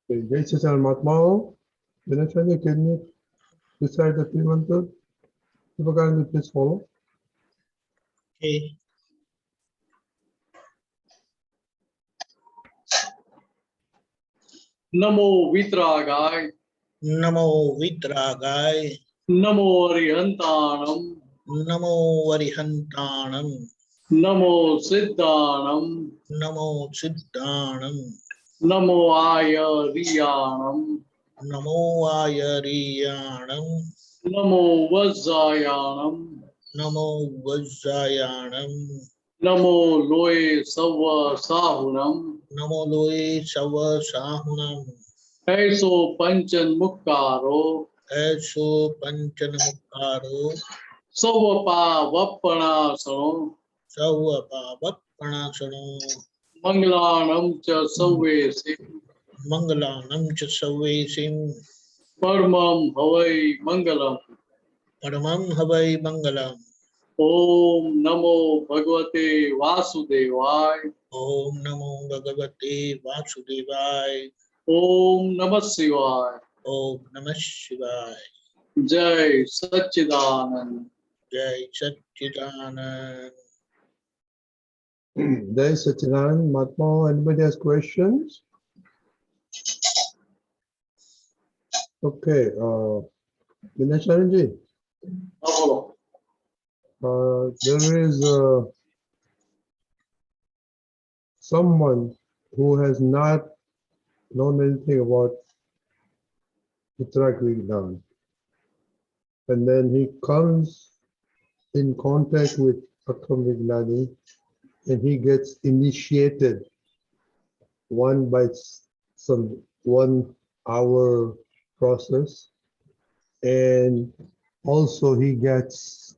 Jai Satsang Mahatma, Mineshanandji, can you recite the three mantras? If you can, please follow. Okay. Namo Vitragay, Namo Vitragay, Namo Arihantanam, Namo Varihantanam, Namo Siddhanam, Namo Siddhanam, Namo Ayariyanam, Namo Ayariyanam, Namo Vajjayanam, Namo Vajjayanam, Namo Loe Sava Sahunam, Namo Loe Sava Sahunam, Aiso Panchan Mukkaro, Eso Panchanamukaro, Savapa Vappana Sano, Savapa Vappanasano, Manglanam Cha Savesi, Mangalanam Cha Savesim, Parmam Havai Mangalam, Paramam Havai Mangalam, Om Namo Bhagavate Vasudevaya, Om Namo Bhagavate Vasudevaya, Om Namah Shivaya, Om Namah Shivaya, Jai Satchidanand. Jai Satchidanand. Jai Satsang Mahatma, anybody has questions? Okay, Mineshanandji, Hello. there is someone who has not known anything about Vitrag Knowledge, and then he comes in contact with Akram Vignani and he gets initiated by some 1 hour process, and also he gets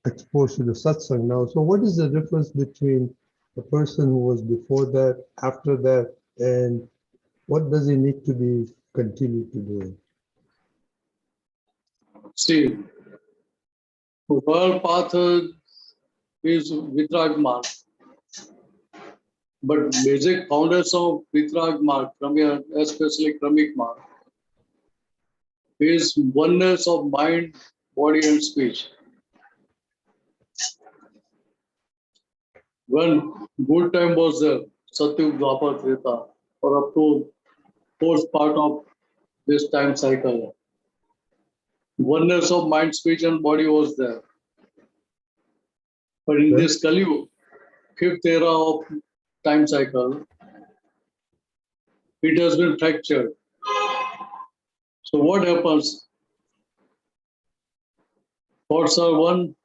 exposed to the satsang now. So what is the difference between the person who was before that, after that, and what does he need to be continued to do? See, world path is Vitrag mark, but basic foundation of Vitrag mark, especially Kramik mark, is oneness of mind, body, and speech. When good time was there, Satyug, Dwapar, Treta, or up to fourth part of this time cycle, oneness of mind, speech, and body was there. But in this Kali, fifth era of time cycle, it has been fractured. So what happens? Thoughts are one,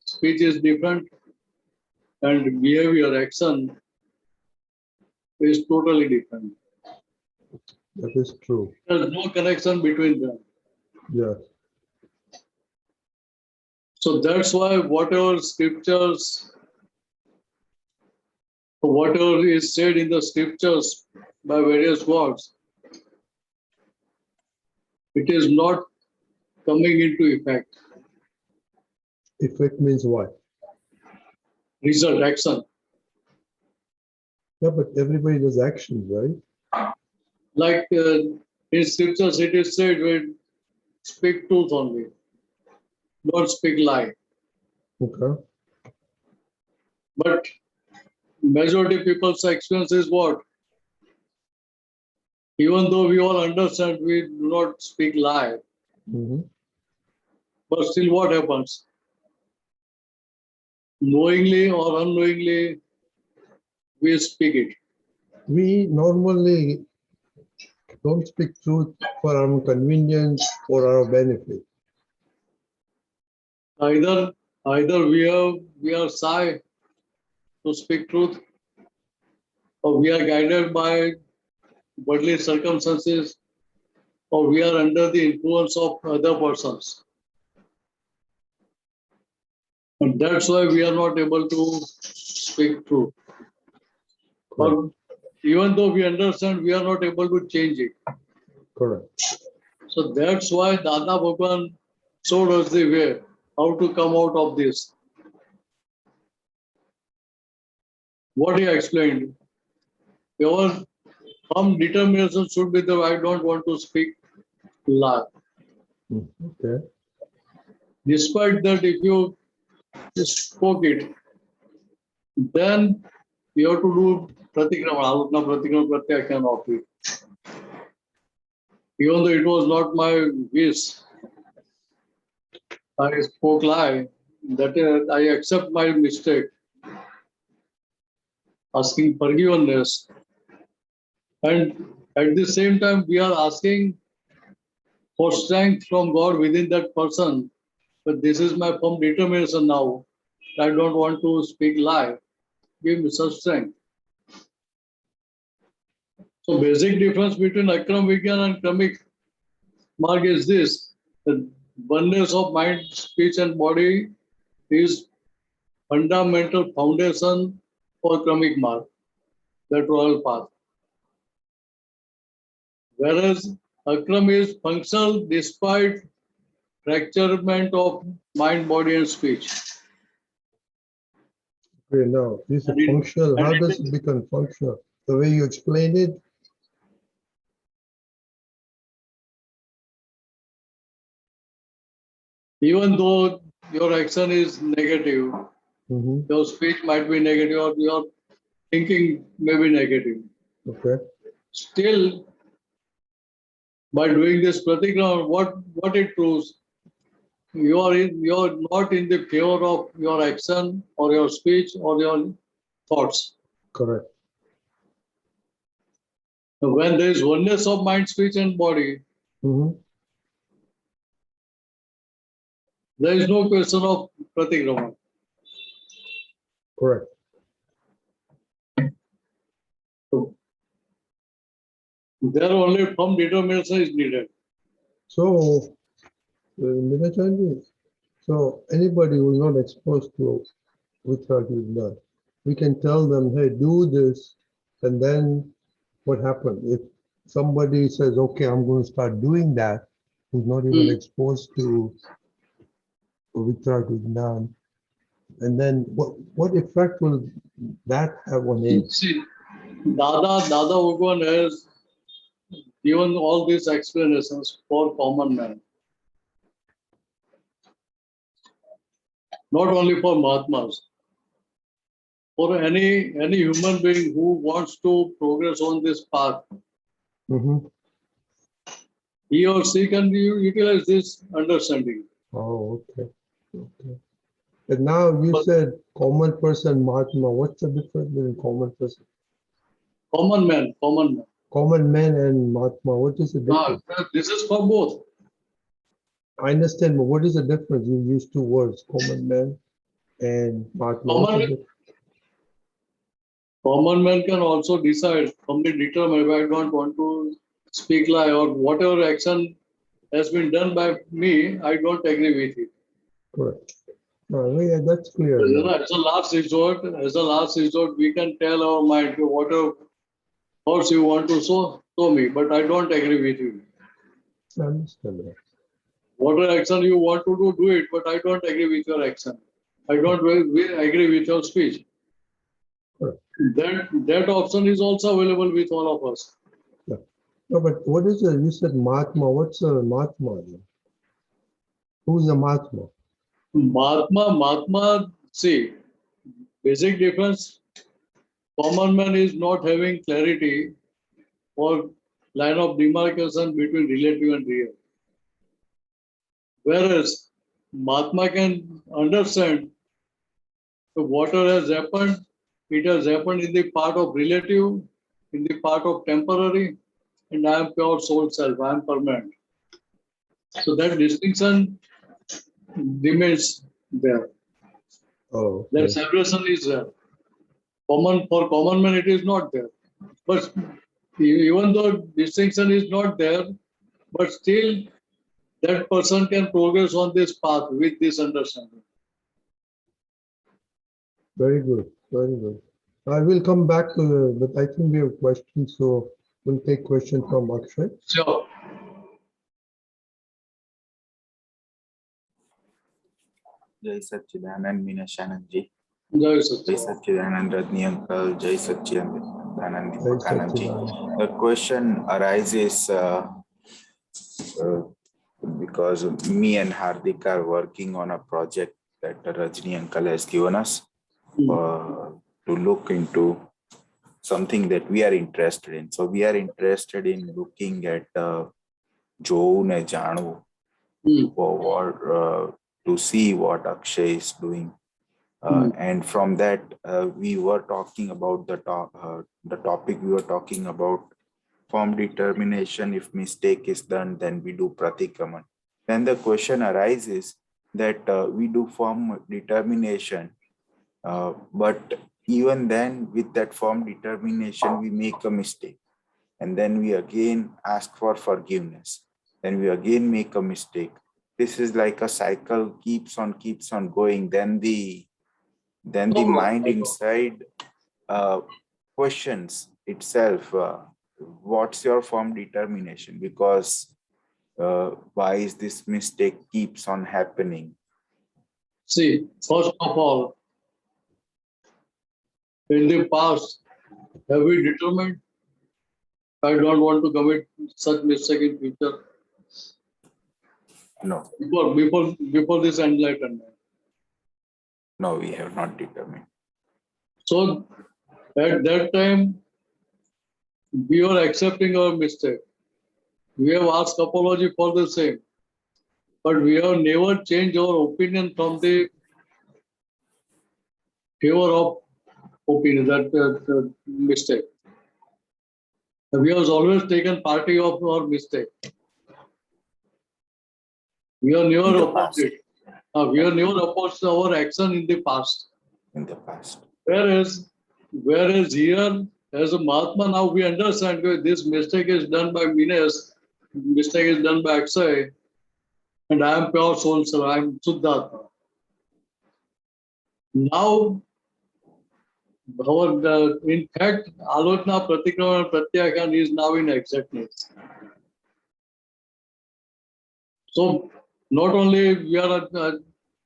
speech is different, and behavior, action is totally different. That is true. There's no connection between them. Yes. So that's why whatever scriptures, whatever is said in the scriptures by various gods, it is not coming into effect. Effect means what? Result, action. Yeah, but everybody does actions, right? Like in scriptures, it is said, we speak truth only, don't speak lie. Okay. But majority people's experience is what? Even though we all understand, we do not speak lie. Mm-hmm. But still what happens? Knowingly or unknowingly, we speak it. We normally don't speak truth for our convenience or our benefit. Either we are shy to speak truth, or we are guided by worldly circumstances, or we are under the influence of other persons. And that's why we are not able to speak truth. Or even though we understand, we are not able to change it. Correct. So that's why Dada Bhagwan showed us the way, how to come out of this. What he explained, our firm determination should be that I don't want to speak lie. Okay. Despite that, if you spoke it, then you have to do pratikrama. Alutna pratikrama pratyakyan of it. Even though it was not my wish, I spoke lie. That is, I accept my mistake, asking forgiveness. And at the same time, we are asking for strength from God within that person. But this is my firm determination now. I don't want to speak lie. Give me such strength. So basic difference between Akram Vigyan and Kramik Marg is this. The oneness of mind, speech and body is fundamental foundation for Kramik Marg, that royal path. Whereas Akram is functional despite fracturement of mind, body and speech. Okay, now this is And it- functional. and How it does is- it become functional? The way you explained it? Even though your action is negative, Mhm. your speech might be negative or your thinking may be negative. Okay. Still, by doing this pratikrama, what it proves, you're not in the favor of your action or your speech or your thoughts. Correct. When there is oneness of mind, speech, and body, Mhm. there is no question of pratikrama. Correct. So there only firm determination is needed. So, Mineshanandji, so anybody who is not exposed to Vitrag Knowledge, we can tell them, hey, do this, and then what happens? If somebody says, okay, I'm going to start doing that, who's not even exposed to Vitrag Knowledge, and then what effect will that have on him? See, Dada Bhagwan has given all these explanations for common man, not only for Mahatmas. For any human being who wants to progress on this path, Mhm. he or she can utilize this understanding. Oh, okay. Okay. And now you But said common person, Mahatma. What's the difference between common person? common man. Common man and Mahatma. What is the Now, difference? this is for both. I understand, but what is the difference? You use two words, common man and Mahatma. What's the Common, difference? common man can also decide from the determine if I don't want to speak lie or whatever action has been done by me, I don't agree with it. Correct. No, yeah, that's clear So, now. as a last resort, we can tell our mind whatever thoughts you want to show me, but I don't agree with you. I understand that. Whatever action you want to do it, but I don't agree with your action. I don't agree with your speech. Correct. That option is also available with all of us. Yeah. No, but what is it? You said Mahatma. What's a Mahatma then? Who's a Mahatma? Mahatma, see, basic difference, common man is not having clarity or line of demarcation between relative and real. Whereas Mahatma can understand whatever has happened, it has happened in the part of relative, in the part of temporary, and I am pure soul self, I am permanent. So that distinction remains there. Oh, That okay. separation is there. For common man, it is not there. But even though distinction is not there, but still that person can progress on this path with this understanding. Very good. Very good. I will come back to but I think we have questions, so we'll take questions from Akshay. Sure. Jai Satchidanand Mineshanandji. Jai Jai Satsang. Satchidanand Radni Uncle. Jai Satchidanand. Dhananjay Jai Pakananji. Satchidanand. The question arises because me and Hardik are working on a project that Rajni uncle has given us to look into something that we are interested in. So we are interested in looking at Joe ne Janu to see what Akshay is doing. And from that, we were talking about the topic we were talking about form determination. If mistake is done, then we do pratikraman. Then the question arises that we do form determination, but even then with that form determination, we make a mistake. And then we again ask for forgiveness. Then we again make a mistake. This is like a cycle, keeps on going. Then the mind inside questions itself, what's your form determination? Because why is this mistake keeps on happening? See, first of all, in the past, have we determined I don't want to commit such mistake in future? No, Before this enlightenment. no, we have not determined. So at that time, we were accepting our mistake. We have asked apology for the same, but we have never changed our opinion from the favor of opinion, that mistake. We have always taken party of our mistake. We are never opposed. We are never opposed our action in the past. In the past. Whereas here, as a Mahatma, now we understand that this mistake is done by Mines, mistake is done by Akshay, and I am pure soul, sir. I am Suddhatma. Now, in fact, Alotna, Pratikrama, Pratyakhan is now in exactness. So, not only we are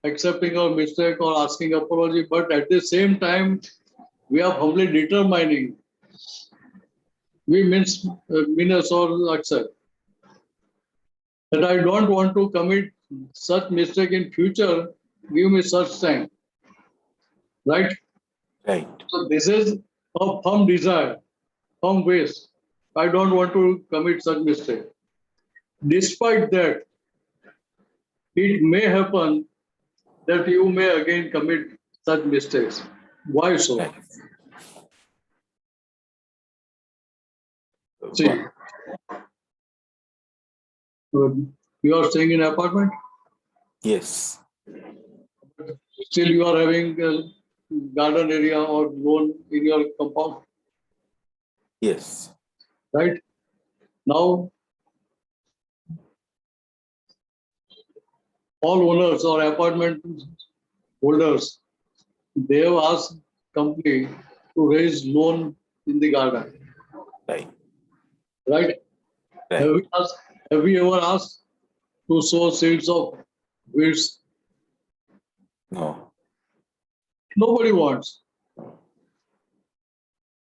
accepting our mistake or asking apology, but at the same time, we are humbly determining. We means or accept that I don't want to commit such mistake in future. Give me such time, right? Right. So this is a firm desire, firm wish. I don't want to commit such mistake. Despite that, it may happen that you may again commit such mistakes. Why so? Right. See, you are staying in an apartment, Yes. still you are having a garden area or lawn in your compound, Yes. right? Now, all owners or apartment holders, they have asked company to raise loan in the garden, Right. right? Right. Have we ever asked to sow seeds of weeds? No. Nobody wants.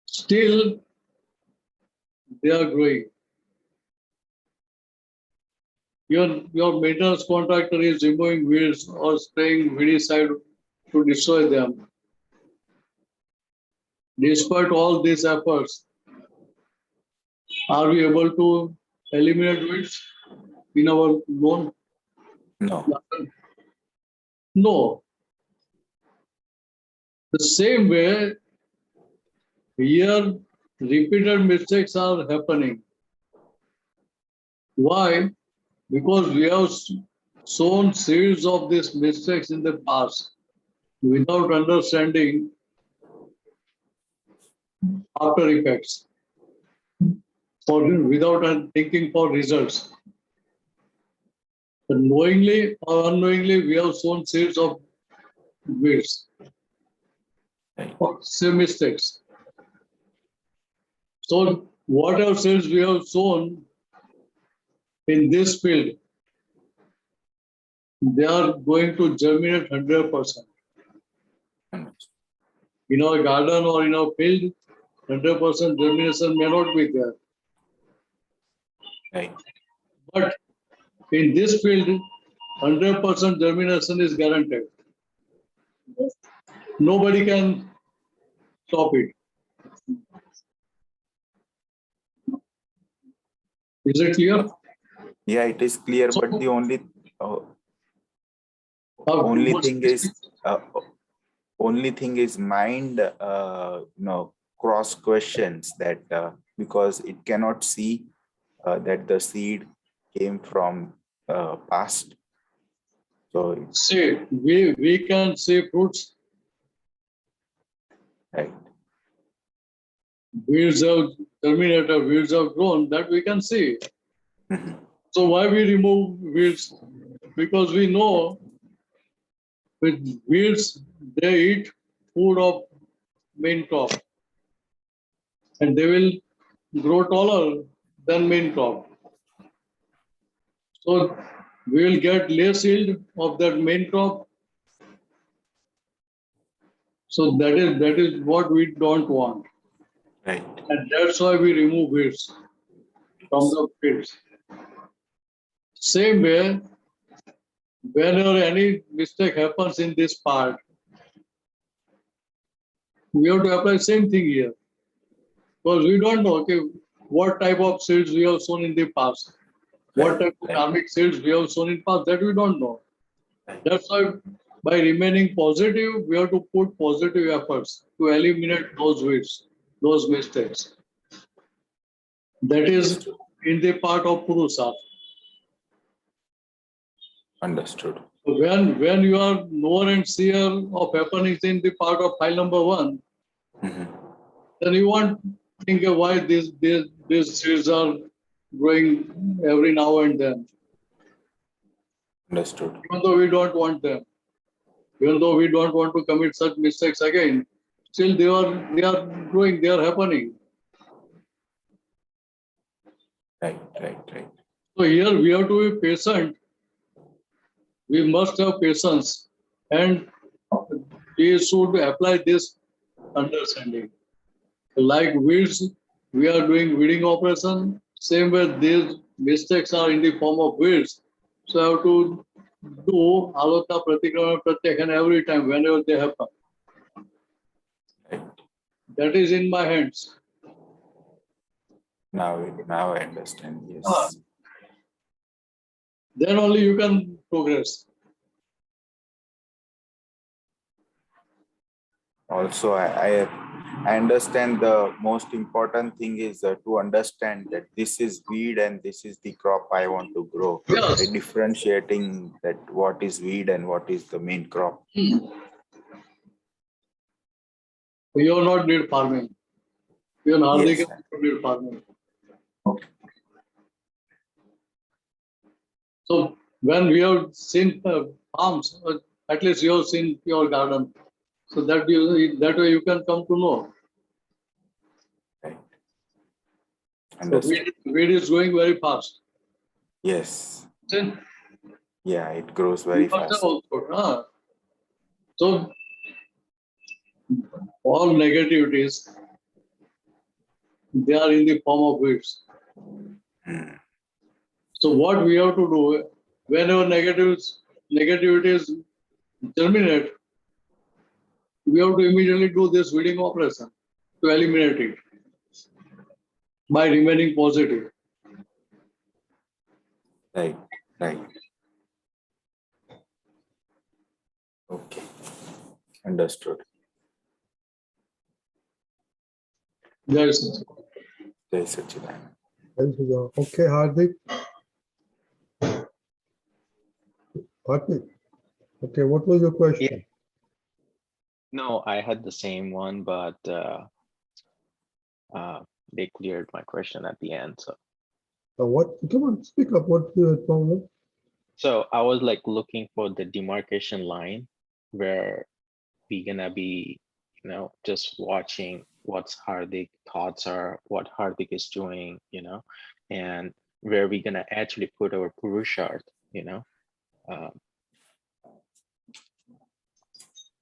Still, they are growing. Your maintenance contractor is removing weeds or spraying weedicide to destroy them. Despite all these efforts, are we able to eliminate weeds in our lawn? No. No. The same way, here repeated mistakes are happening. Why? Because we have sown seeds of these mistakes in the past without understanding after effects, or without thinking for results. But knowingly or unknowingly, we have sown seeds of weeds, Right. or same mistakes. So whatever seeds we have sown in this field, they are going to germinate 100%. In our garden or in our field, 100% germination may not be there. Right. But in this field, 100% germination is guaranteed. Nobody can stop it. Is it clear? Yeah, it is clear, So- but the only How- only what's thing this? is mind cross questions that because it cannot see that the seed came from past, so it's See, we can see fruits, right. weeds have terminated, weeds have grown, that we can see. Mhm. So why we remove weeds? Because we know with weeds, they eat food of main crop and they will grow taller than main crop. So we will get less yield of that main crop. So that is what we don't want. Right. And that's why we remove weeds from the fields. Same way, whenever any mistake happens in this part, we have to apply same thing here. Because we don't know, okay, what type of seeds we have sown in the past, what type of karmic seeds we have sown in past, that we don't know. That's why by remaining positive, we have to put positive efforts to eliminate those weeds, those mistakes. That is in the part of Purusha. Understood. When you are knower and seer of happenings in the part of file number 1, Mhm. then you won't think of why these seeds are growing every now and then, Understood. even though we don't want them, even though we don't want to commit such mistakes again, still they are growing, they are happening. Right. So here we have to be patient. We must have patience, and we should apply this understanding. Like weeds, we are doing weeding operation. Same way these mistakes are in the form of weeds. So I have to do alota pratikrama pratyakhan every time whenever they happen. Right. That is in my hands. Now I understand. Yes. Then only you can progress. Also, I understand the most important thing is to understand that this is weed and this is the crop I want to grow. Yes. Differentiating that what is weed and what is the main crop. You are not need farming. You are hardly Yes. need farming. So when we have seen farms, at least you have seen your garden. So that way you can come to know. Right. So Understood. weed is growing very fast. Yes. See? Yeah, it grows very You must have fast. also, huh? So all negativities, they are in the form of weeds. Hmm. So what we have to do, whenever negativities germinate, we have to immediately do this weeding operation to eliminate it by remaining positive. Right. Okay. Understood. Yes. Jai Sachidanand. Okay, Hardik. Hardik. Okay, what was your question? No, I had the same one, but they cleared my question at the end. What? Come on, speak up. What's your problem? So I was like looking for the demarcation line where we're gonna be, just watching what's Hardik thoughts are, what Hardik is doing, and where we're gonna actually put our Purushart,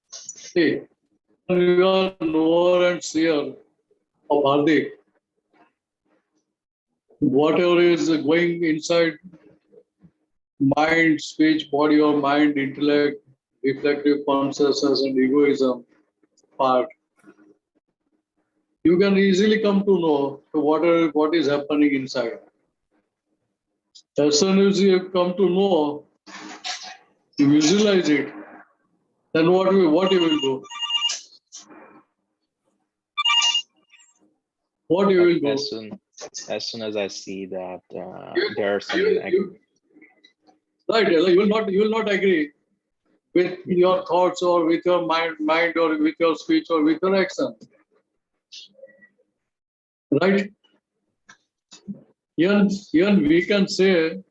See, when you are knower and seer, of Hardik, whatever is going inside mind, speech, body or mind, intellect, reflective consciousness and egoism part, you can easily come to know what is happening inside. As soon as you come to know, you visualize it, then what you will do? What you will do? As soon as I see that there are some right, you will not agree with your thoughts or with your mind or with your speech or with your action. Right? Even we can say,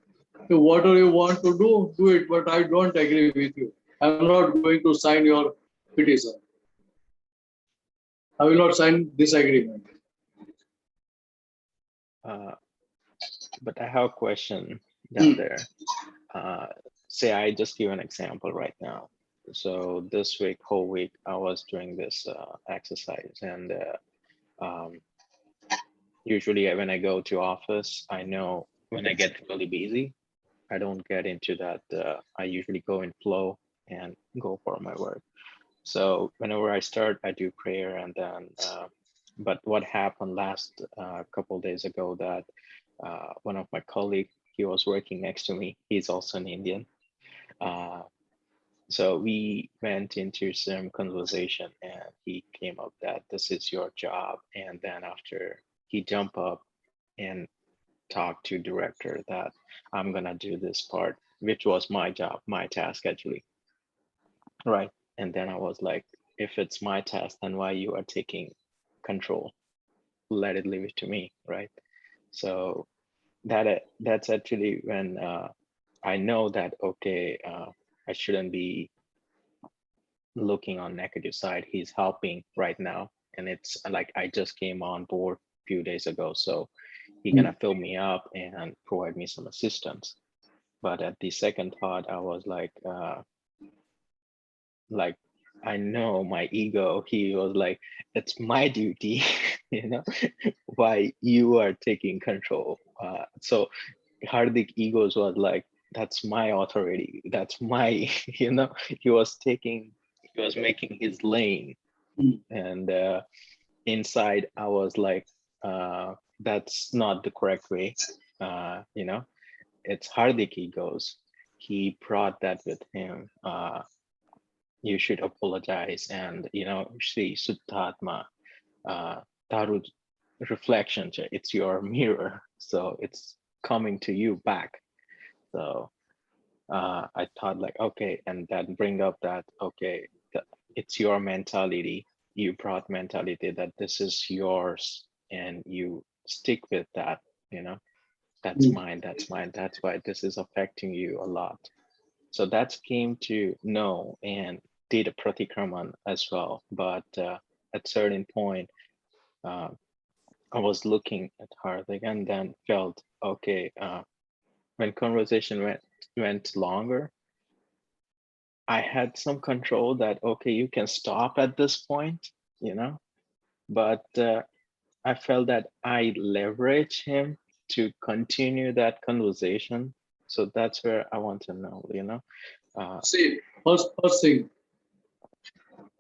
whatever you want to do it, but I don't agree with you. I'm not going to sign your petition. I will not sign this agreement. But I have a question down there. Say I just give an example right now. So this week, whole week, I was doing this exercise, and usually when I go to office, I know when I get really busy, I don't get into that. I usually go in flow and go for my work. So whenever I start, I do prayer, and then. But what happened last couple days ago that one of my colleagues, he was working next to me. He's also an Indian. So we went into some conversation, and he came up that this is your job. And then after he jumped up and talked to director that I'm gonna do this part, which was my job, my task actually. Right. And then I was like, if it's my task, then why you are taking control? Let it leave it to me, right? So that's actually when I know that okay, I shouldn't be looking on negative side. He's helping right now, and it's like I just came on board a few days ago, so he's gonna fill me up and provide me some assistance. But at the second thought, I was like I know my ego, he was like, it's my duty, you know, why you are taking control. So Hardik egos was like, that's my authority. That's my, you know, he was making his lane. And inside I was like, that's not the correct way. You know, it's Hardik egos. He brought that with him. You should apologize, and you know, Shri Suddhatma, Taru reflection, it's your mirror, so it's coming to you back. So I thought like, okay, and then bring up that, okay, it's your mentality. You brought mentality that this is yours, and you stick with that, you know, that's mine, that's mine. That's why this is affecting you a lot. So that came to know and did a pratikraman as well. But at certain point, I was looking at Hardik and then felt, okay, when conversation went longer, I had some control that, okay, you can stop at this point, you know, but I felt that I leverage him to continue that conversation. So that's where I want to know, you know. See, first thing,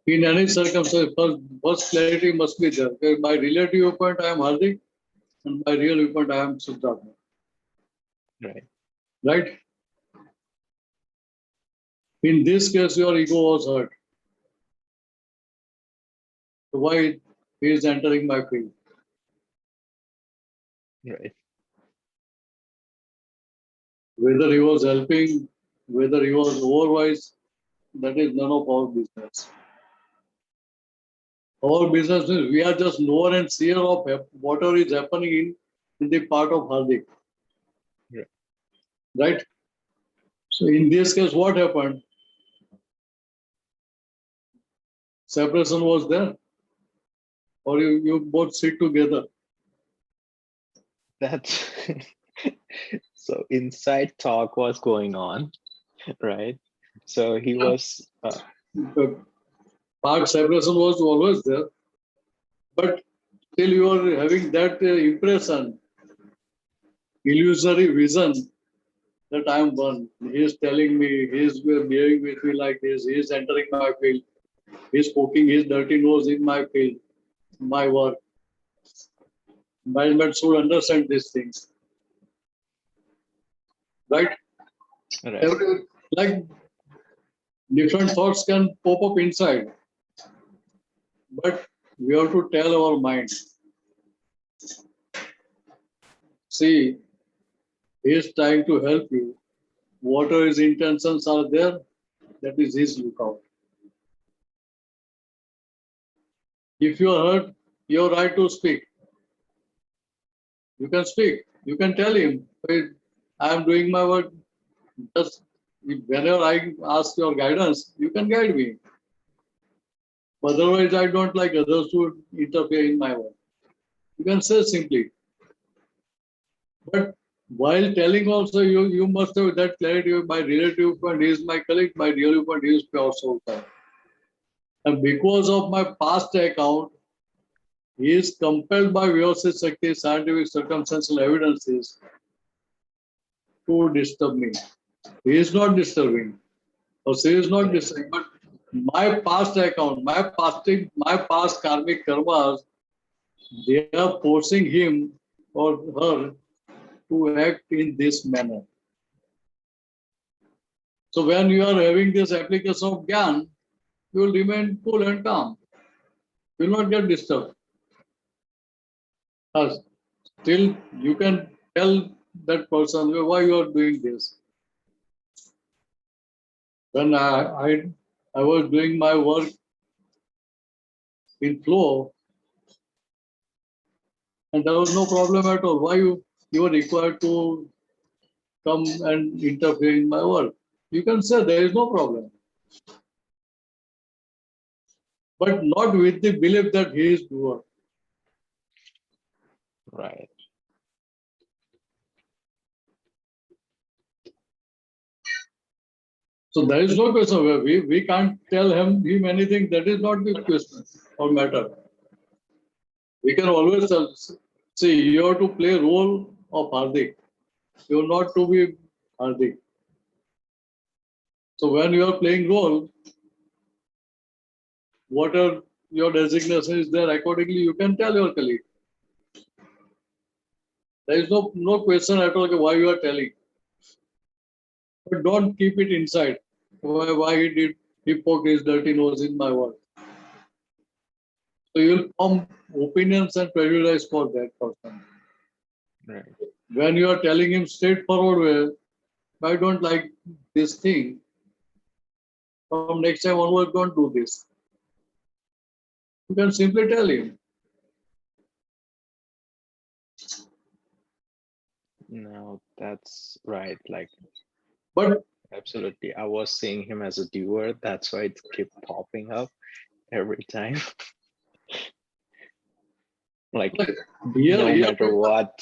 in any circumstance, first clarity must be there. Okay, by relative viewpoint, I am Hardik, and by real viewpoint, I am Siddhartha. Right. Right? In this case, your ego was hurt. Why he is entering my field? Right. Whether he was helping, whether he was overwise, that is none of our business. Our business is we are just knower and seer of whatever is happening in the part of Hardik. Yeah. Right? So in this case, what happened? Separation was there? Or you both sit together? That's so inside talk was going on, right? So he was Part separation was always there, but still you are having that impression, illusory vision that I am one. He is telling me, he is behaving with me like this, he is entering my field, he is poking his dirty nose in my field, my work. Management should understand these things. Right? Right. Like different thoughts can pop up inside, but we have to tell our mind. See, he is trying to help you. Whatever his intentions are there, that is his lookout. If you are hurt, you have right to speak. You can speak. You can tell him, "Hey, I am doing my work. Just whenever I ask your guidance, you can guide me. Otherwise, I don't like others to interfere in my work." You can say simply. But while telling also, you must have that clarity. My relative friend, he is my colleague. My real friend, he is pure soul. And because of my past account, he is compelled by Vyavasthit Shakti, scientific circumstantial evidences to disturb me. He is not disturbing, or she is not disturbing, but my past account, my past karmic karmas, they are forcing him or her to act in this manner. So when you are having this application of Gyan, you will remain cool and calm. You will not get disturbed. Still, you can tell that person why you are doing this. When I was doing my work in flow, and there was no problem at all. Why you are required to come and interfere in my work? You can say there is no problem, but not with the belief that he is doer. Right. So there is no question where we can't tell him anything. That is not the question or matter. We can always tell, see, you have to play role of Hardik. You are not to be Hardik. So when you are playing role, whatever your designation is there, accordingly you can tell your colleague. There is no question at all why you are telling. But don't keep it inside. Why he poked his dirty nose in my work. So you'll form opinions and prejudice for that person. Right. When you are telling him straightforward way, I don't like this thing. From next time onward, don't do this. You can simply tell him. No, that's right. Like, But absolutely. I was seeing him as a doer. That's why it kept popping up every time. Like, here, no matter what.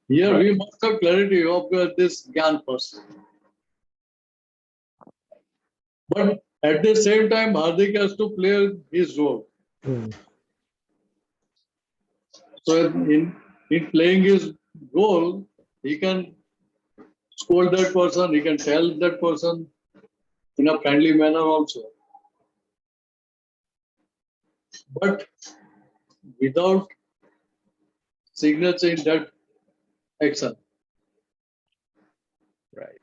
Here Right. we must have clarity of this Gyan first. But at the same time, Hardik has to play his role. So in playing his role, he can scold that person, he can tell that person in a friendly manner also. But without signature in that action. Right.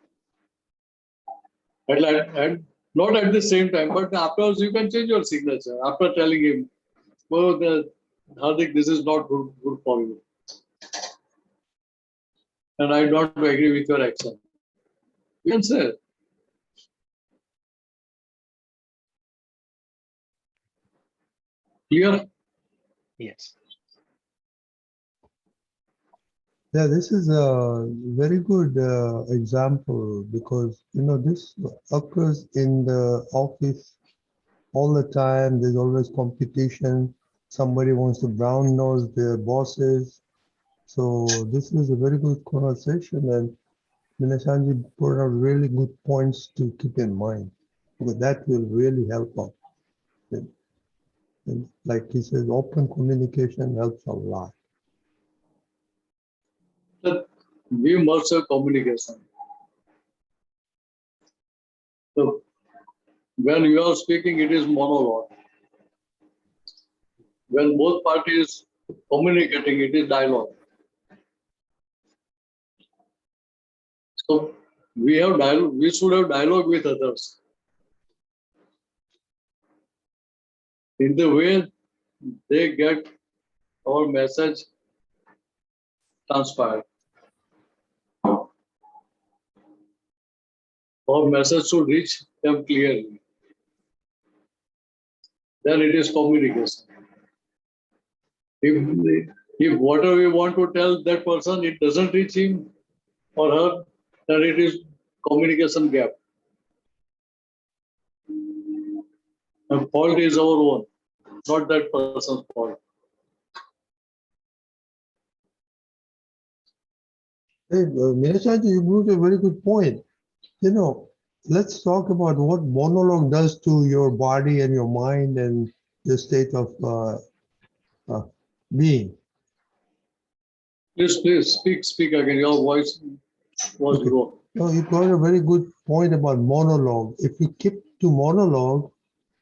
And not at the same time, but afterwards you can change your signature after telling him, oh, Hardik, this is not good for you. And I don't agree with your action. You can say. Clear? Yes. Yeah, this is a very good example because, this occurs in the office all the time. There's always competition. Somebody wants to brown nose their bosses. So this is a very good conversation, and Mineshanandji brought out really good points to keep in mind because that will really help out. And like he says, open communication helps a lot. That we must have communication. So when you are speaking, it is monologue. When both parties communicating, it is dialogue. So we have dialogue. We should have dialogue with others in the way they get our message transpired. Our message should reach them clearly. Then it is communication. If whatever we want to tell that person, it doesn't reach him or her, then it is communication gap. The fault is our own, not that person's fault. Hey, Mineshanandji, you moved a very good point. You know, let's talk about what monologue does to your body and your mind and your state of being. Please speak again. Your voice was Okay. low. No, you got a very good point about monologue. If you keep to monologue,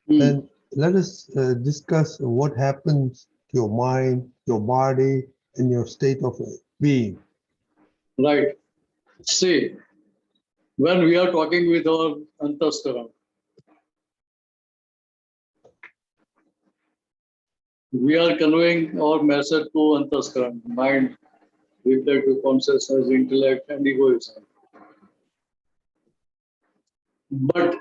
then let us discuss what happens to your mind, your body, and your state of being. Right. See, when we are talking with our antaskaran, we are conveying our message to antaskaran, mind, reflective consciousness, intellect, and egoism. But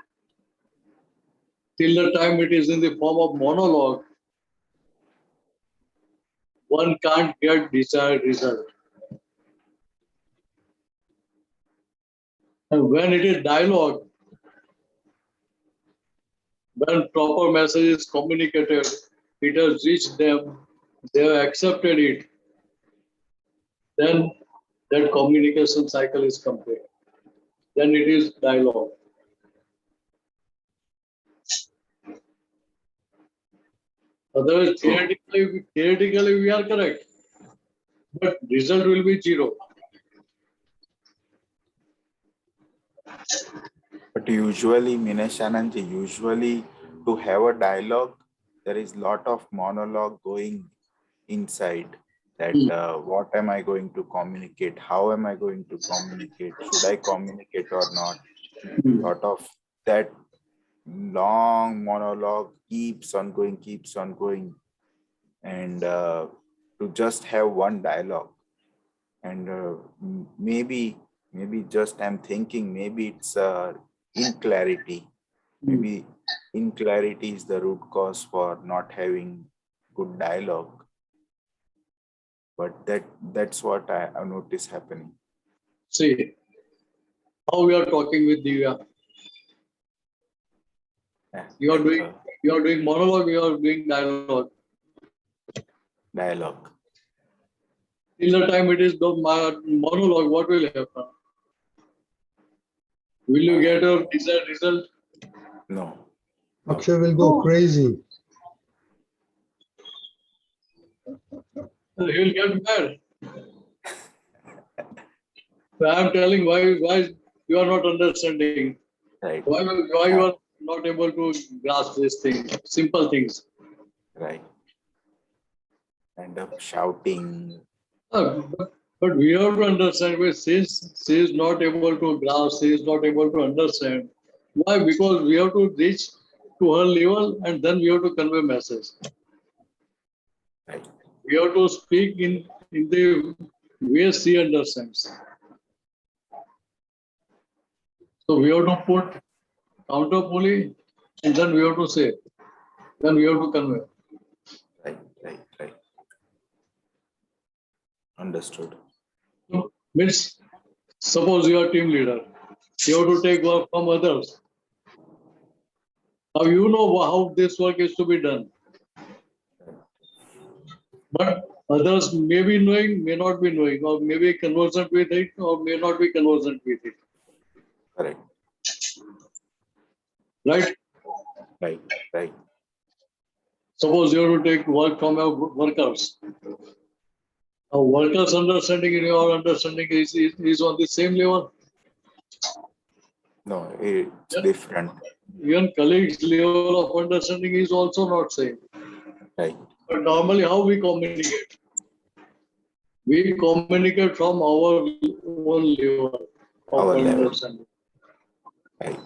till the time it is in the form of monologue, one can't get desired result. And when it is dialogue, when proper message is communicated, it has reached them, they have accepted it, then that communication cycle is complete. Then it is dialogue. Otherwise, theoretically we are correct, but result will be zero. But usually, Mineshanandji, usually to have a dialogue, there is lot of monologue going inside. That what am I going to communicate? How am I going to communicate? Should I communicate or not? Sort of that long monologue keeps on going, and to just have one dialogue. And maybe just I'm thinking, maybe it's inclarity. Maybe inclarity is the root cause for not having good dialogue. But that's what I notice happening. See, how we are talking with Divya. You are doing monologue, you are doing dialogue. Dialogue. Till the time it is the monologue, what will happen? Will you get a desired result? No. Akshay will go crazy. He will get mad. So I am telling why you are not understanding. Right. Why you are not able to grasp this thing, simple things. Right. End up shouting. But we have to understand, since she is not able to grasp, she is not able to understand. Why? Because we have to reach to her level and then we have to convey message. Right. We have to speak in the way she understands. So we have to put counter pulley and then we have to say, then we have to convey. Right. Understood. So, means, suppose you are team leader, you have to take work from others. Now you know how this work is to be done. But others may be knowing, may not be knowing, or may be conversant with it, or may not be conversant with it. Correct. Right? Right. Suppose you have to take work from your workers. A worker's understanding and your understanding is on the same level. No, it's Yeah. different. Even colleagues' level of understanding is also not same. Right. But normally, how we communicate? We communicate from our own level of Our level. understanding. Right.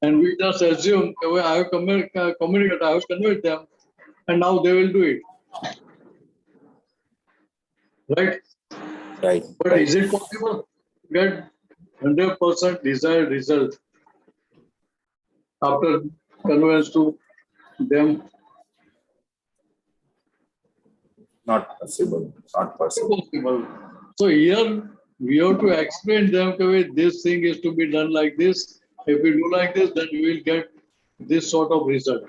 And we just assume, okay, I have communicated, I have conveyed them, and now they will do it. Right? Right. But Right. is it possible to get 100% desired result after conveyance to them? Not possible. Not possible. Possible. So here we have to explain them, okay, this thing is to be done like this. If we do like this, then we will get this sort of result.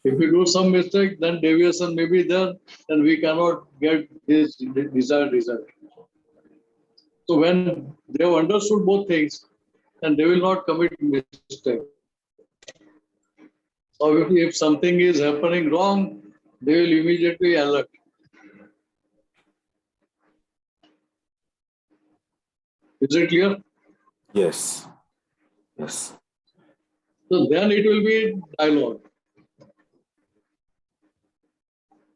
If we do some mistake, then deviation may be there, and we cannot get this desired result. So when they have understood both things, then they will not commit mistake. So if something is happening wrong, they will immediately alert. Is it clear? Yes. Yes. So then it will be dialogue.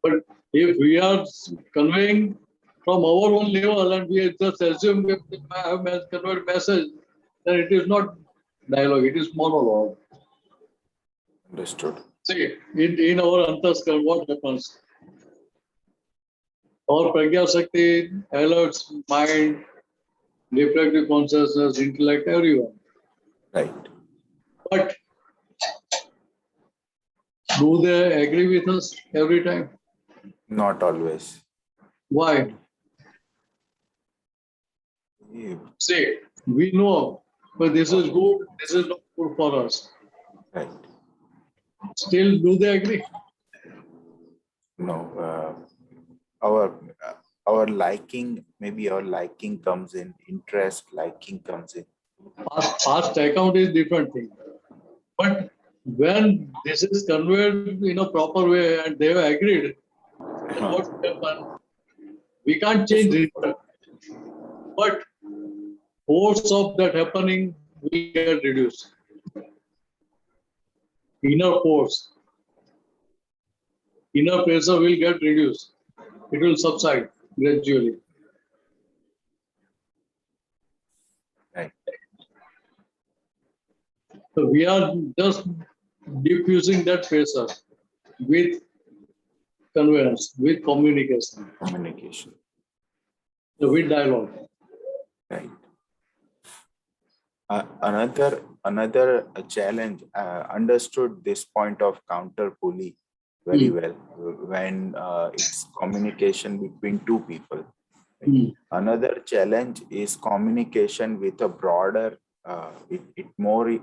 But if we are conveying from our own level and we just assume if I have conveyed message, then it is not dialogue, it is monologue. Understood. See, in our antaskar, what happens? Our pragya shakti alerts mind, reflective consciousness, intellect, everyone. Right. But do they agree with us every time? Not always. Why? Yeah. See, we know, but this is good, this is not good for us. Right. Still, do they agree? No. Our liking, maybe our liking comes in, interest, liking comes in. Past account is different thing. But when this is conveyed in a proper way and they have agreed, then what will happen? We can't change it. But force of that happening will get reduced. Inner force, inner pressure will get reduced. It will subside gradually. Right. So we are just diffusing that pressure with conveyance, with communication, Communication. with dialogue. Right. Another challenge. Understood this point of counter pulley very well when it's communication between two people. Right? Another challenge is communication with a broader, more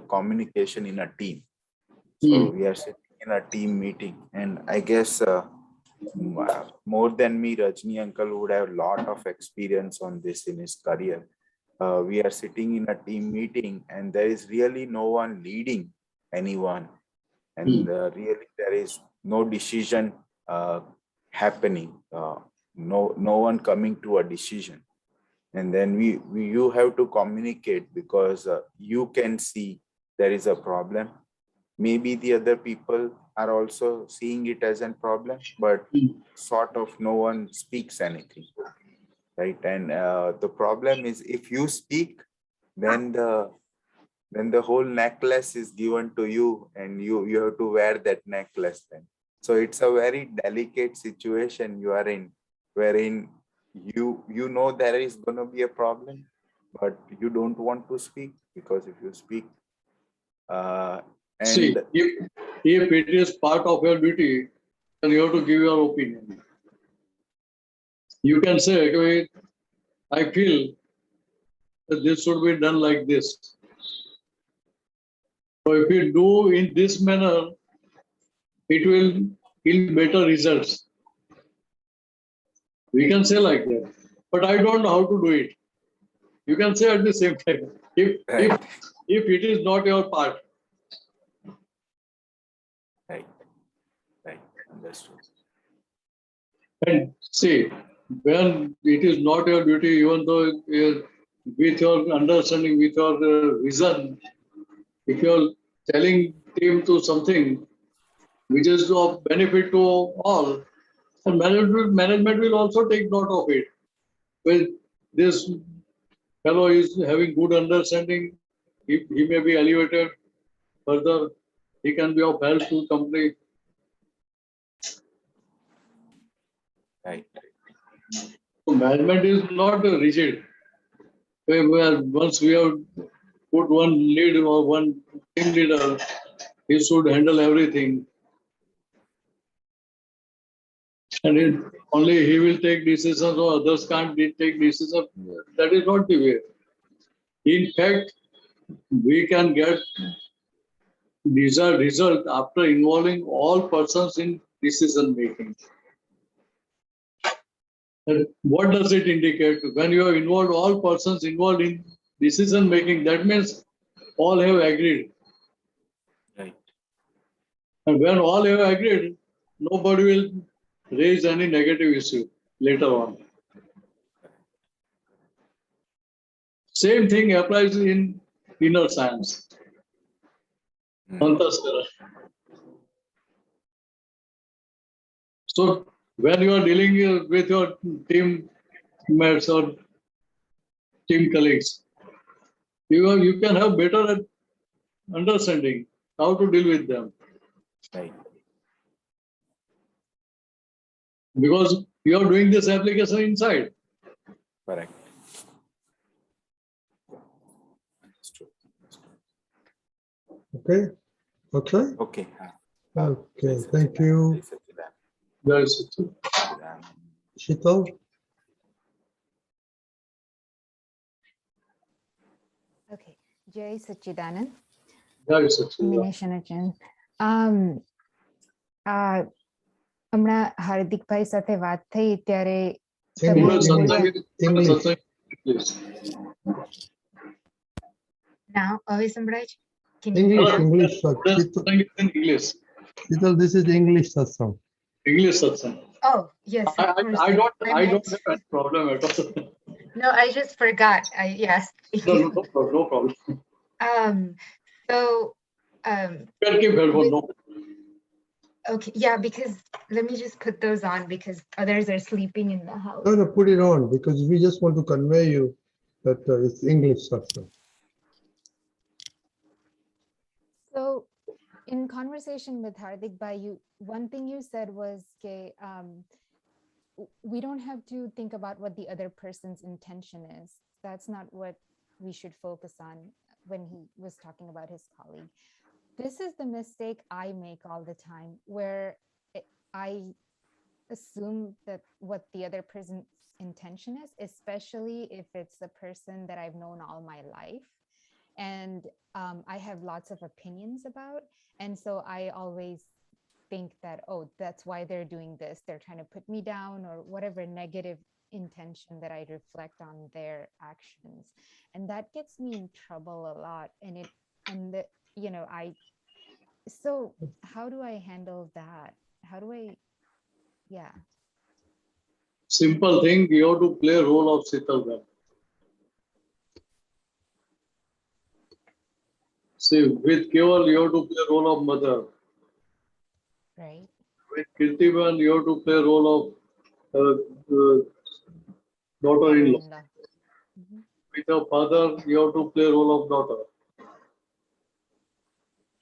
communication in a team. So we are sitting in a team meeting, and I guess more than me, Rajni uncle would have a lot of experience on this in his career. We are sitting in a team meeting and there is really no one leading anyone, and really there is no decision happening, no one coming to a decision. And then you have to communicate because you can see there is a problem. Maybe the other people are also seeing it as a problem, but sort of no one speaks anything. Right. And the problem is if you speak, then the whole necklace is given to you and you have to wear that necklace then. So it's a very delicate situation you are in, wherein you know there is going to be a problem, but you don't want to speak, because if you speak See, if it is part of your duty, then you have to give your opinion. You can say, okay, I feel that this should be done like this. So if you do in this manner, it will yield better results. We can say like that, but I don't know how to do it. You can say at the same time, if it is not your part, Understood. And see, when it is not your duty, even though with your understanding, with your vision, if you're telling team to something which is of benefit to all, and management will also take note of it. When this fellow is having good understanding, he may be elevated further, he can be of help to company. Right. So management is not rigid. Once we have put one lead or one team leader, he should handle everything. And only he will take decisions or others can't take decisions. That is not the way. In fact, we can get desired result after involving all persons in decision making. And what does it indicate? When you have involved all persons involved in decision making, that means all have agreed. Right. And when all have agreed, nobody will raise any negative issue later on. Same thing applies in inner science. Antasthara. So when you are dealing with your team mates or team colleagues, you can have better understanding how to deal with them. Right. Because you are doing this application inside. Correct. Understood. Okay? Okay? Okay. Okay, thank you. That is it. Shital? Okay, Jai Sachidanand, That is it. Mineshanandji. હમણાં હાર્દિકભાઈ સાથે વાત થઈ ત્યારે તમે English, બોલ્યા English. ના હવે સંભળાય છે? Can you hear English, now? English. English. Shital, this is English satsang. English Satsang. Oh, yes, of course. I don't meant- have any problem at all. No, I just forgot. Yes. No problem. So, Can keep headphone, no. okay, yeah, because let me just put those on because others are sleeping in the house. No, put it on because we just want to convey you that it's English satsang. So, in conversation with Hardik Bhai, one thing you said was, we don't have to think about what the other person's intention is. That's not what we should focus on when he was talking about his colleague. This is the mistake I make all the time, where I assume that what the other person's intention is, especially if it's the person that I've known all my life. And I have lots of opinions about. And so I always think that, oh, that's why they're doing this. They're trying to put me down or whatever negative intention that I reflect on their actions. And that gets me in trouble a lot. So how do I handle that? How do I, yeah. Simple thing, you have to play a role of Sitalga. See, with Keval, you have to play a role of mother. Right. With Kirtiban, you have to play a role of daughter-in-law. Mhm. With your father, you have to play a role of daughter.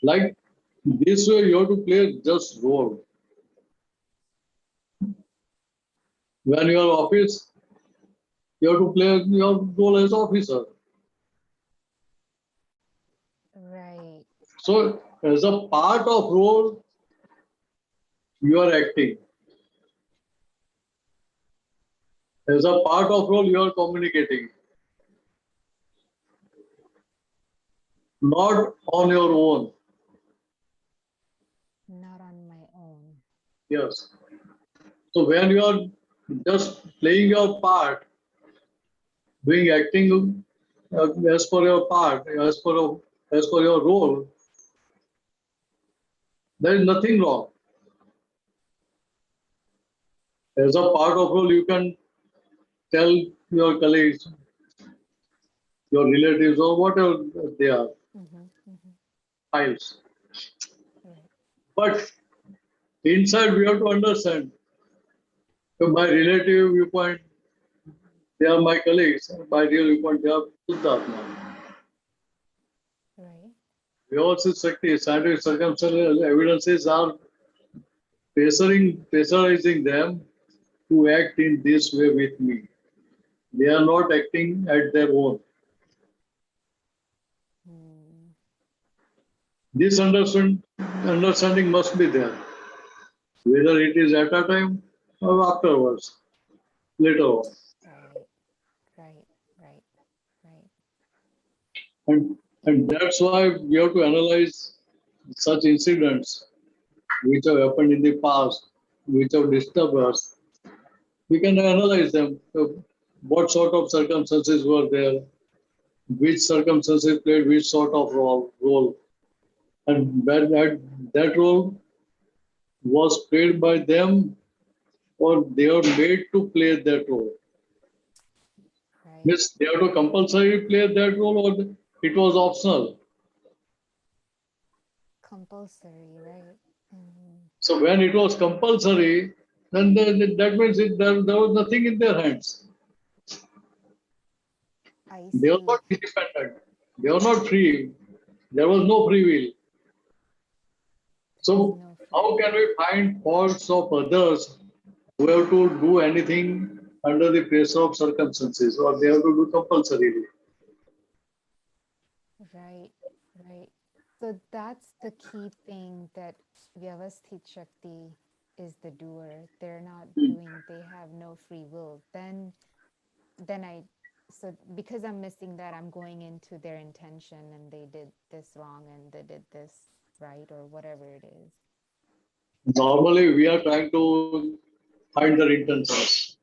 Like this way, you have to play just role. When you are office, you have to play your role as officer. Right. So, as a part of role, you are acting. As a part of role, you are communicating. Not on your own. Not on my own. Yes. So when you are just playing your part, doing acting as per your part, as per your role, there is nothing wrong. As a part of role, you can tell your colleagues, your relatives, or whatever they are, files. Right. But inside, we have to understand. So my relative viewpoint, they are my colleagues. My real viewpoint, they are Siddhartha. Right. Vyavasthit scientific circumstantial evidences are pressurizing them to act in this way with me. They are not acting at their own. Hmm. This understanding must be there, whether it is at a time or afterwards, later on. Right. Right. Right. Right. And that's why we have to analyze such incidents which have happened in the past, which have disturbed us. We can analyze them. What sort of circumstances were there? Which circumstances played which sort of role? And that role was played by them, or they are made to play that role. Right. Means they have to compulsory play that role, or it was optional. Compulsory, right? So when it was compulsory, then that means there was nothing in their hands. I They were see. not independent. They were not free. There was no free will. So No free how can we find faults of others who have to do anything under the pressure of circumstances, or they have to do compulsorily? Right, right. So that's the key thing, that Vyavasthit Shakti is the doer. They're not doing, they have no free will. Then so because I'm missing that, I'm going into their intention and they did this wrong and they did this right, or whatever it is. Normally, we are trying to find their intentions.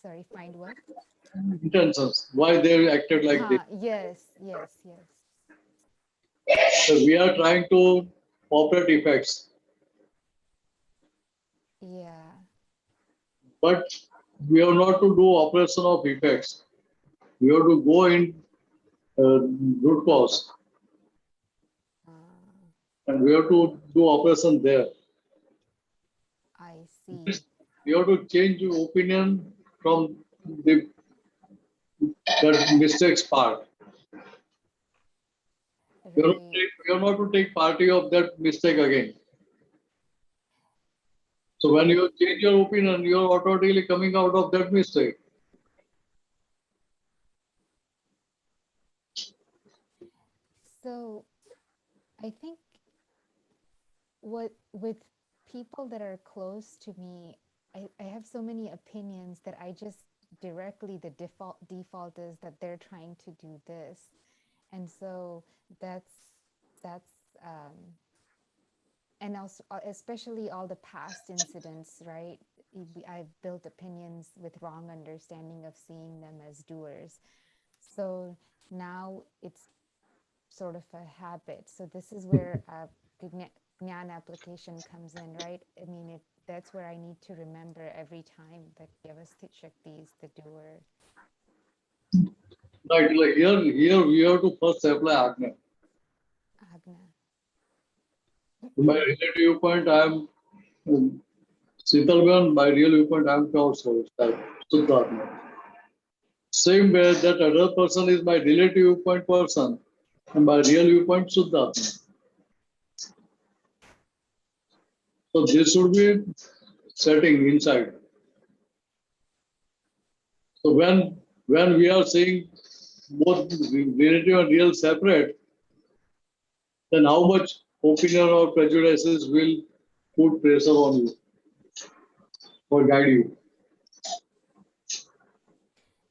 Sorry, find what? Intentions, why they acted like this. Yes, yes, yes. So we are trying to operate effects, Yeah. but we have not to do operation of effects. We have to go in root cause, and we have to do operation there. I see. We have to change your opinion from the that mistakes part. Right. You have not to take party of that mistake again. So when you change your opinion, you are automatically coming out of that mistake. So I think with people that are close to me, I have so many opinions that I just directly, the default is that they're trying to do this. And so that's and also especially all the past incidents, right? I've built opinions with wrong understanding of seeing them as doers. So now it's sort of a habit. So this is where Gyan application comes in, right? I mean, that's where I need to remember every time that Vyavasthit Shakti is the doer. Right, like here we have to first apply Agna. Agna. In my relative viewpoint, I am Sitalgan. By real viewpoint, I am pure soul, Siddhartha. Same way that other person is my relative viewpoint person, and by real viewpoint, Siddhartha. So this should be setting inside. So when we are saying both relative and real separate, then how much opinion or prejudices will put pressure on you or guide you?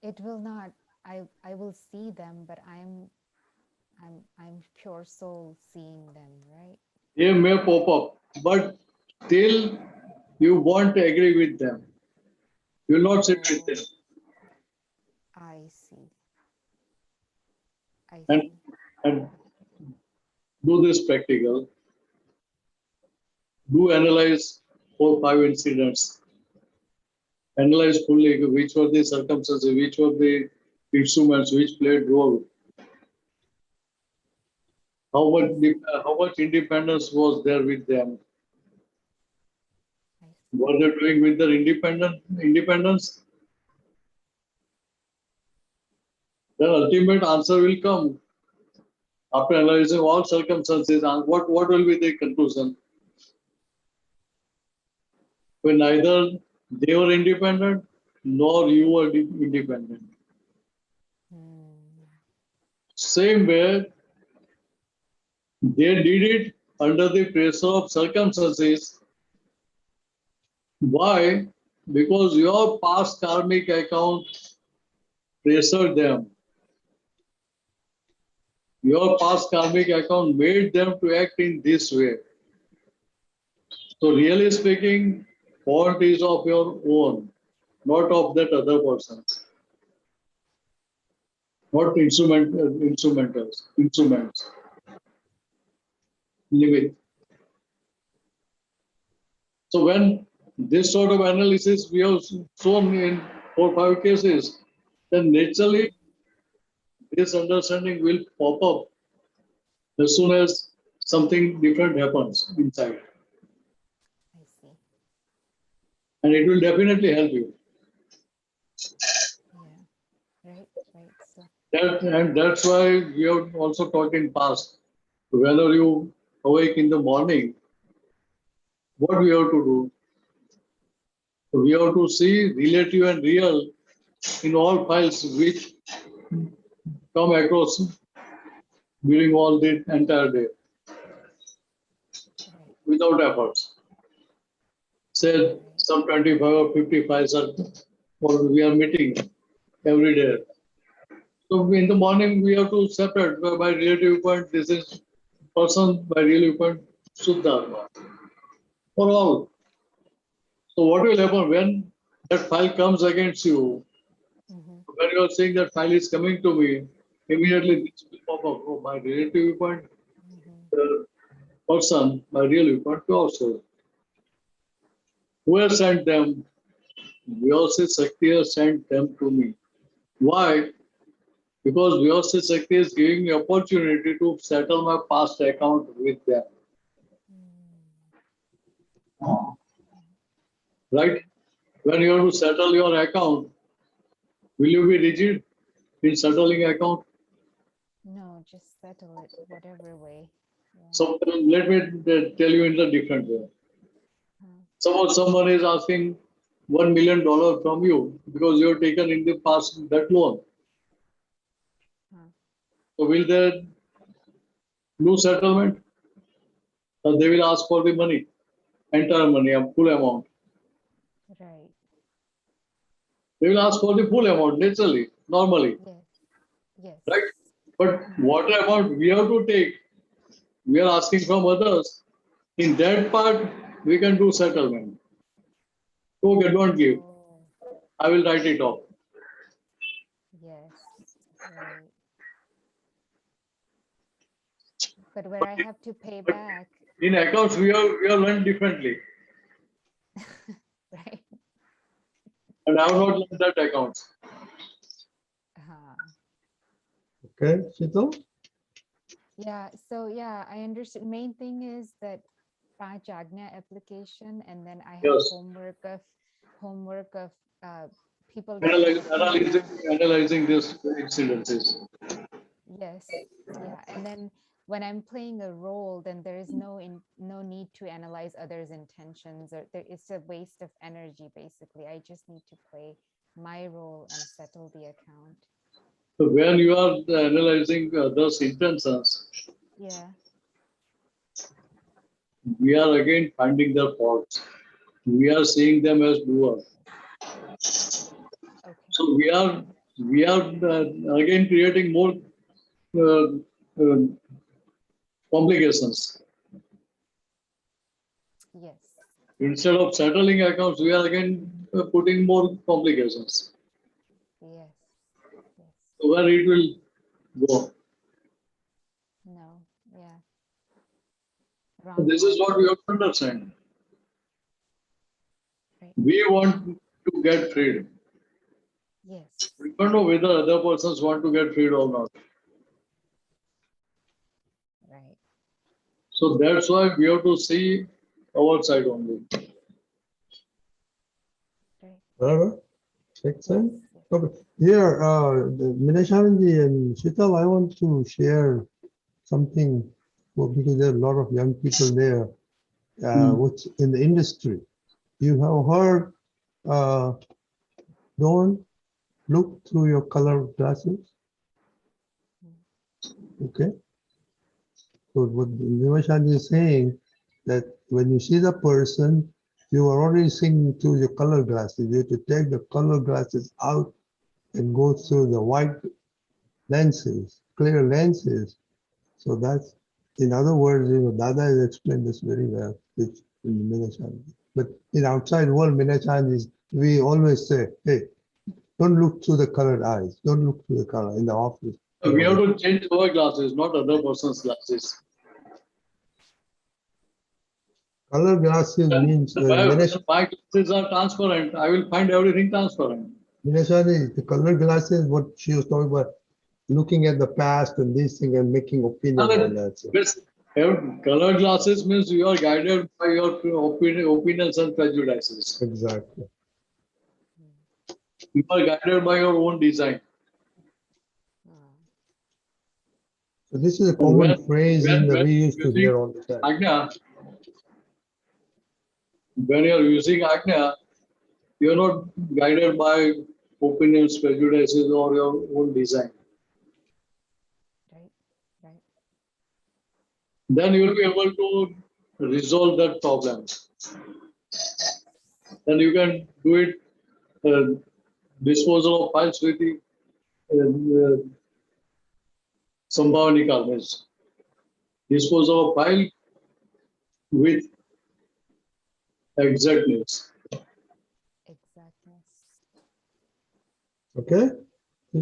It will not. I will see them, but I'm pure soul seeing them, right? They may pop up, but till you won't agree with them, you will not sit with them. I see. I And, see. and do this practical. Do analyze 4, 5 incidents. Analyze fully which were the circumstances, which were the instruments, which played role. How much independence was there with them? What they're doing with their independence? The ultimate answer will come after analyzing all circumstances. And what will be the conclusion? When neither they were independent nor you were independent. Same way, they did it under the pressure of circumstances. Why? Because your past karmic account pressured them. Your past karmic account made them to act in this way. So really speaking, fault is of your own, not of that other person. Not instruments. Living. So when this sort of analysis we have shown in 4 or 5 cases, then naturally this understanding will pop up as soon as something different happens inside. I see. And it will definitely help you. Yeah. Right. So That's why we have also talked in past. Whenever you awake in the morning, what we have to do? We have to see relative and real in all files which come across during all the entire day without efforts. Say some 25 or 50 files are what we are meeting every day. So in the morning we have to separate by relative point. This is person, by relative point Suddha for all. So what will happen when that file comes against you? When you are saying that file is coming to me, immediately this will pop up. Oh, my relative point, person, my real point also. Who has sent them? Vyasa Shakti has sent them to me. Why? Because Vyasa Shakti is giving me opportunity to settle my past account with them. Right? When you have to settle your account, will you be rigid in settling account? no, just settle it whatever way. Yeah. So let me tell you in a different way. Suppose someone is asking $1 million from you because you have taken in the past that loan. So will they do settlement? Or they will ask for the money, entire money, a full amount. Right. They will ask for the full amount, naturally, normally. Yes. Right? But what amount we have to take, we are asking from others. In that part, we can do settlement. Okay, don't give. I will write it off. Yes. Right. But where I have to pay back. In accounts, we have learned differently. Right. And I have not learned that accounts. Okay, Shito? Yeah. So yeah, I understand. Main thing is that Panch Agnya application, and then I have Yes. homework of people. Analyzing these incidences. Yes. Yeah. And then when I'm playing a role, then there is no need to analyze others' intentions, or it's a waste of energy. Basically, I just need to play my role and settle the account. So when you are analyzing those intentions, we are again finding their faults. We are seeing them as doers. Okay. So we are again creating more complications. Yes. Instead of settling accounts, we are again putting more complications. Yes. So where it will go? No. Yeah. So this is what we have to understand. We want to get freed. Yes. We don't know whether other persons want to get freed or not. Right. So that's why we have to see our side only. Right? Makes sense? Yes. Okay. Here, Mineshanandji and Shital, I want to share something because there are a lot of young people there, which in the industry. You have heard, don't look through your color glasses. Okay. So what Mineshanandji is saying that when you see the person, you are already seeing through your color glasses. You have to take the color glasses out and go through the white lenses, clear lenses. So that's, in other words, Dada has explained this very well in the Mineshanandji. But in outside world, Mineshanandji, we always say, hey, don't look through the colored eyes. Don't look through the color in the office. We have to change our glasses, not other person's glasses. Color glasses means, My glasses are transparent. I will find everything transparent. Mineshanandji, the color glasses, what she was talking about, looking at the past and this thing and making opinion on that. So. Colored glasses means you are guided by your opinions and prejudices. Exactly. You are guided by your own design. So this is a common phrase we used to hear all the time. Ajna, when you are using Ajna, you are not guided by opinions, prejudices, or your own design. Right. Right. Then you will be able to resolve that problem. Then you can do it, disposal of files with the Sambhavanika, means disposal of file with exactness. Exactness. Okay?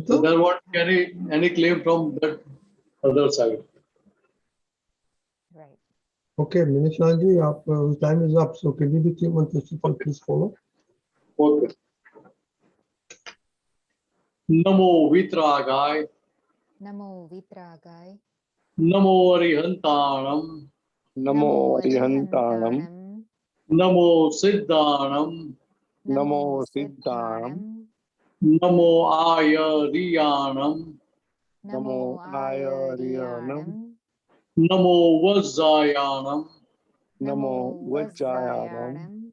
So there won't be any claim from that other side. Right. Okay, Mineshanandji, time is up. So can you do 3 months, please follow? Okay. Namo Vitragay, Namo Vitragai. Namo Arihantanam, Namo Arihantanam, Namo Siddhanam, Namo Siddhanam, Namo Ayariyanam, Namo Ayariyanam, Namo Vajjayanam, Namo Vajjayanam,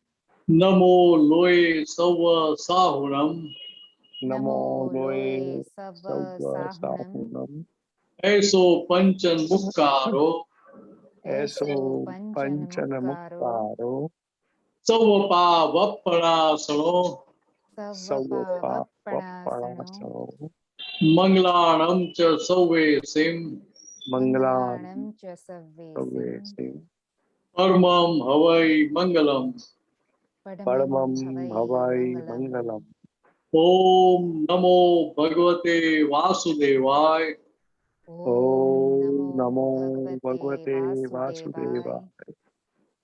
Namo Loe Sava Sahunam, Namo Loe Sava Sava Sahunam. Sahunam, Eso Panchan Mukkaro, Eso Panchanamukaro. Panchanamukaro, Savapa Vapparasano, Savapa Savapa Vapparasano, Manglanam Cha Save Sim, Mangalam Mangalanam cha Savesim. Savesim, Parmam Havai Mangalam, Paramam Padamam Bhavai Havai Mangalam. Mangalam. Om Namo Bhagavate Vasudevaya, Om Om Namo Namo Bhagavate Vasudevaya. Vasudevaya.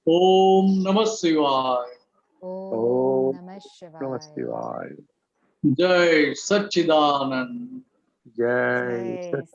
Om Namah Shivaya, Om Om Namah Namah Shivaya. Shivaya. Jai Satchidanand. Jai Jai Sat